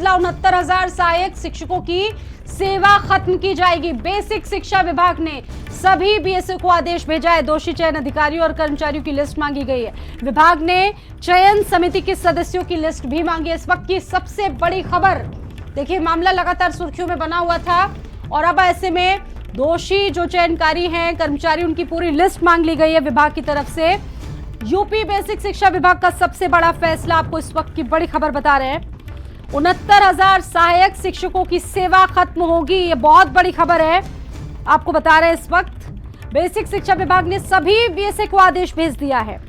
फैसला, 69,000 सहायक शिक्षकों की सेवा खत्म की जाएगी। बेसिक शिक्षा विभाग ने सभी बीएसए को आदेश भेजा है। दोषी चयन अधिकारियों और कर्मचारियों की लिस्ट मांगी गई है। विभाग ने चयन समिति के सदस्यों की लिस्ट भी मांगी है। इस वक्त की सबसे बड़ी खबर देखिए, मामला लगातार सुर्खियों में बना हुआ था और अब ऐसे में दोषी जो चयनकारी हैं कर्मचारी, उनकी पूरी लिस्ट मांग ली गई है विभाग की तरफ से। यूपी बेसिक शिक्षा विभाग का सबसे बड़ा फैसला, आपको इस वक्त की बड़ी खबर बता रहे हैं। 69,000 सहायक शिक्षकों की सेवा खत्म होगी, ये बहुत बड़ी खबर है, आपको बता रहे हैं। इस वक्त बेसिक शिक्षा विभाग ने सभी बीएसए को आदेश भेज दिया है।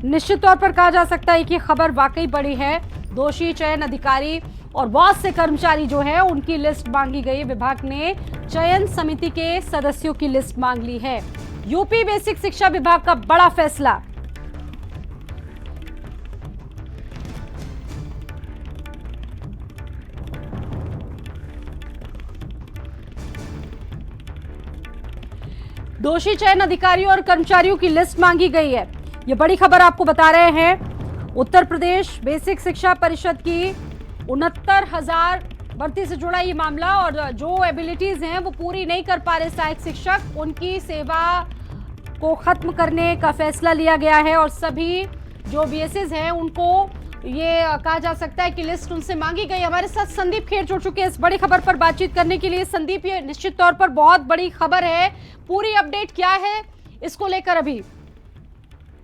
निश्चित तौर पर कहा जा सकता है कि खबर वाकई बड़ी है। दोषी चयन अधिकारी और बहुत से कर्मचारी जो है उनकी लिस्ट मांगी गई है। विभाग ने चयन समिति के सदस्यों की लिस्ट मांग ली है। यूपी बेसिक शिक्षा विभाग का बड़ा फैसला। दोषी चयन अधिकारियों और कर्मचारियों की लिस्ट मांगी गई है, ये बड़ी खबर आपको बता रहे हैं। उत्तर प्रदेश बेसिक शिक्षा परिषद की 69,000 भर्ती से जुड़ा ये मामला, और जो एबिलिटीज हैं वो पूरी नहीं कर पा रहे सहायक शिक्षक, उनकी सेवा को खत्म करने का फैसला लिया गया है। और सभी जो बीएसएस हैं उनको ये कहा जा सकता है कि लिस्ट उनसे मांगी गई। हमारे साथ संदीप खेर जुड़ चुके हैं इस बड़ी खबर पर बातचीत करने के लिए। संदीप, ये निश्चित तौर पर बहुत बड़ी खबर है, पूरी अपडेट क्या है इसको लेकर अभी?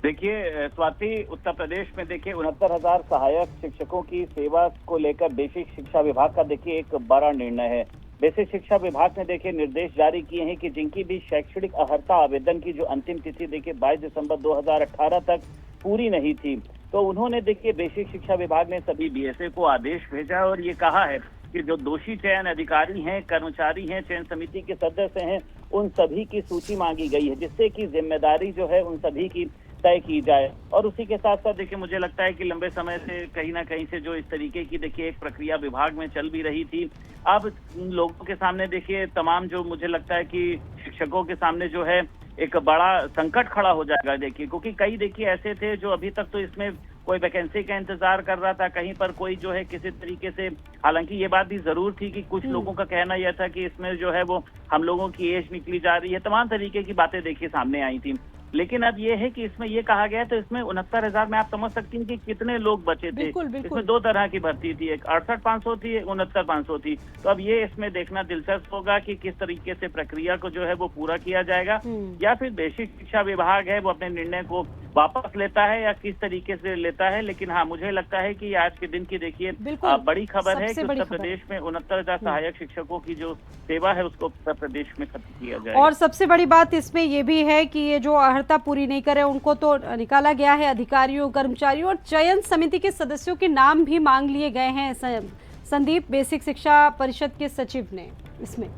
देखिए स्वाति, उत्तर प्रदेश में देखिए 69,000 सहायक शिक्षकों की सेवा को लेकर बेसिक शिक्षा विभाग का देखिए एक बड़ा निर्णय है। बेसिक शिक्षा विभाग ने देखिए निर्देश जारी किए हैं कि जिनकी भी शैक्षणिक अर्हता आवेदन की जो अंतिम तिथि देखिए 22 दिसंबर 2018 तक पूरी नहीं थी, तो उन्होंने देखिए बेसिक शिक्षा विभाग ने सभी बीएसए को आदेश भेजा है और ये कहा है कि जो दोषी चयन अधिकारी हैं, कर्मचारी हैं, चयन समिति के सदस्य हैं, उन सभी की सूची मांगी गई है, जिससे कि जिम्मेदारी जो है उन सभी की तय की जाए। और उसी के साथ साथ देखिए मुझे लगता है कि लंबे समय से कहीं ना कहीं से जो इस तरीके की देखिए एक प्रक्रिया विभाग में चल भी रही थी, अब लोगों के सामने देखिए तमाम जो मुझे लगता है कि शिक्षकों के सामने जो है एक बड़ा संकट खड़ा हो जाएगा देखिए, क्योंकि कई देखिए ऐसे थे जो अभी तक तो इसमें कोई वैकेंसी का इंतजार कर रहा था, कहीं पर कोई जो है किसी तरीके से, हालांकि ये बात भी जरूर थी कि कुछ लोगों का कहना यह था कि इसमें जो है वो हम लोगों की एज निकली जा रही है, तमाम तरीके की बातें देखिए सामने आई थी। लेकिन अब ये है कि इसमें ये कहा गया, तो इसमें 69,000 में आप समझ सकती हैं कि कितने लोग बचे थे। बिल्कुल। इसमें दो तरह की भर्ती थी, एक 68,500 थी, 69,500 थी। तो अब ये इसमें देखना दिलचस्प होगा कि किस तरीके से प्रक्रिया को जो है वो पूरा किया जाएगा, या फिर बेसिक शिक्षा विभाग है वो अपने निर्णय को वापस लेता है या किस तरीके से लेता है। लेकिन हाँ, मुझे लगता है कि आज के दिन की देखिए बड़ी खबर है कि उत्तर प्रदेश में 69,000 सहायक शिक्षकों की जो सेवा है उसको उत्तर प्रदेश में खत्म किया जाए। और सबसे बड़ी बात इसमें ये भी है कि ये जो अर्हता पूरी नहीं करे उनको तो निकाला गया है। अधिकारियों, कर्मचारियों और चयन समिति के सदस्यों के नाम भी मांग लिए गए हैं। संदीप, बेसिक शिक्षा परिषद के सचिव ने इसमें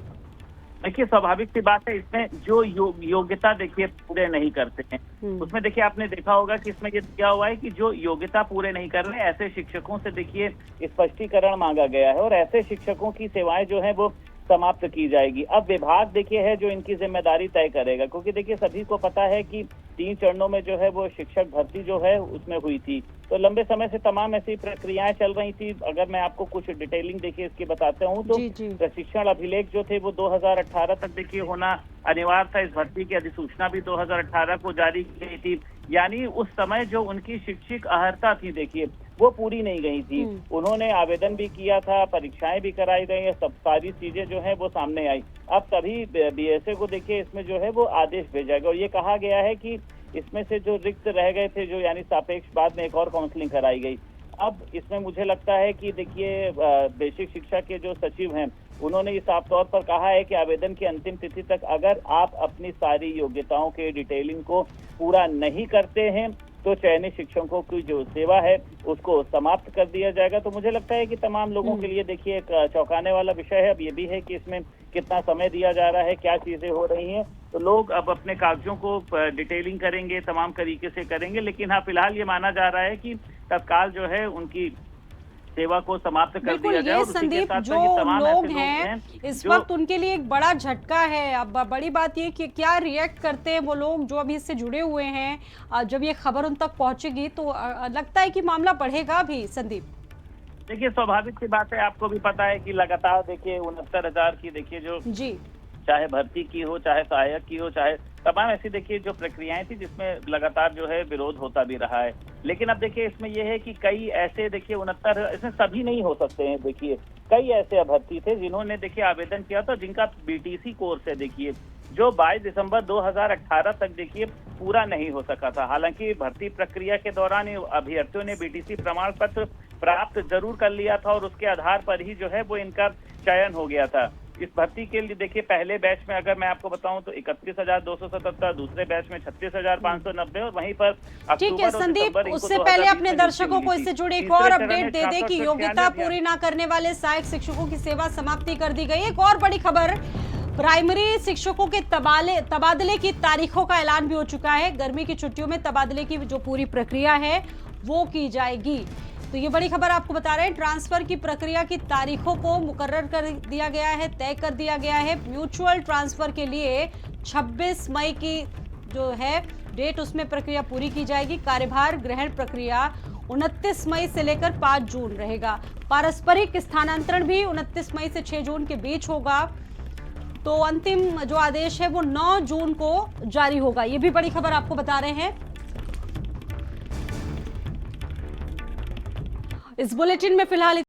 देखिए स्वाभाविक सी बात है, इसमें जो योग्यता देखिए पूरे नहीं करते हैं, उसमें देखिए आपने देखा होगा कि इसमें ये क्या हुआ है कि जो योग्यता पूरे नहीं कर रहे ऐसे शिक्षकों से देखिए स्पष्टीकरण मांगा गया है और ऐसे शिक्षकों की सेवाएं जो है वो समाप्त की जाएगी। अब विभाग देखिए है जो इनकी जिम्मेदारी तय करेगा, क्योंकि देखिए सभी को पता है कि 3 चरणों में जो है वो शिक्षक भर्ती जो है उसमें हुई थी, तो लंबे समय से तमाम ऐसी प्रक्रियाएं चल रही थी। अगर मैं आपको कुछ डिटेलिंग देखिए इसकी बताता हूँ तो प्रशिक्षण अभिलेख जो थे वो 2018 तक देखिए होना अनिवार्य था। इस भर्ती की अधिसूचना भी 2018 को जारी की गई थी, यानी उस समय जो उनकी शिक्षिक अर्हता थी देखिए वो पूरी नहीं गई थी। उन्होंने आवेदन भी किया था, परीक्षाएं भी कराई गई, सब सारी चीजें जो है वो सामने आई। अब तभी बीएसए को देखिए इसमें जो है वो आदेश भेजा गया और ये कहा गया है कि इसमें से जो रिक्त रह गए थे, जो यानी सापेक्ष, बाद में एक और काउंसलिंग कराई गई। अब इसमें मुझे लगता है कि देखिए बेसिक शिक्षा के जो सचिव हैं उन्होंने साफ तौर पर कहा है कि आवेदन की अंतिम तिथि तक अगर आप अपनी सारी योग्यताओं के डिटेलिंग को पूरा नहीं करते हैं तो चयनित शिक्षकों की जो सेवा है उसको समाप्त कर दिया जाएगा। तो मुझे लगता है कि तमाम लोगों के लिए देखिए एक चौंकाने वाला विषय है। अब ये भी है कि इसमें कितना समय दिया जा रहा है, क्या चीजें हो रही हैं, तो लोग अब अपने कागजों को डिटेलिंग करेंगे, तमाम तरीके से करेंगे। लेकिन हाँ, फिलहाल ये माना जा रहा है कि तत्काल जो है उनकी सेवा को समाप्त कर दिया जाए। ये संदीप, जो लोग हैं इस वक्त उनके लिए एक बड़ा झटका है। अब बड़ी बात ये कि क्या रिएक्ट करते हैं वो लोग जो अभी इससे जुड़े हुए हैं। जब ये खबर उन तक पहुंचेगी तो लगता है कि मामला बढ़ेगा भी। संदीप, देखिए स्वाभाविक सी बात है, आपको भी पता है कि लगातार देखिए 69,000 की देखिए जो जी। चाहे भर्ती की हो, चाहे सहायक की हो, चाहे तमाम ऐसी देखिए जो प्रक्रियाएं थी जिसमें लगातार जो है विरोध होता भी रहा है। लेकिन अब देखिए इसमें यह है कि कई ऐसे देखिए 69 इसमें सभी नहीं हो सकते हैं। देखिए कई ऐसे अभ्यर्थी थे जिन्होंने देखिए आवेदन किया था, जिनका बीटीसी कोर्स है देखिए जो 22 दिसंबर 2018 तक देखिए पूरा नहीं हो सका था। हालांकि भर्ती प्रक्रिया के दौरान अभ्यर्थियों ने बीटीसी प्रमाण पत्र प्राप्त जरूर कर लिया था और उसके आधार पर ही जो है वो इनका चयन हो गया था। इस भर्ती के लिए देखिए पहले बैच में अगर मैं आपको बताऊं तो 31,277, दूसरे बैच में 36,590 और वहीं पर ठीक है संदीप, उससे पहले अपने दर्शकों को इससे जुड़ी एक और अपडेट दे दे कि योग्यता पूरी ना करने वाले सहायक शिक्षकों की सेवा समाप्ति कर दी गई। एक और बड़ी खबर, प्राइमरी शिक्षकों के तबादले की तारीखों का ऐलान भी हो चुका है। गर्मी की छुट्टियों में तबादले की जो पूरी प्रक्रिया है वो की जाएगी। तो ये बड़ी खबर आपको बता रहे हैं, ट्रांसफर की प्रक्रिया की तारीखों को मुकर्रर कर दिया गया है, तय कर दिया गया है। म्यूचुअल ट्रांसफर के लिए 26 मई की जो है डेट, उसमें प्रक्रिया पूरी की जाएगी। कार्यभार ग्रहण प्रक्रिया 29 मई से लेकर 5 जून रहेगा। पारस्परिक स्थानांतरण भी 29 मई से 6 जून के बीच होगा। तो अंतिम जो आदेश है वो 9 जून को जारी होगा। ये भी बड़ी खबर आपको बता रहे हैं। इस बुलेटिन में फिलहाल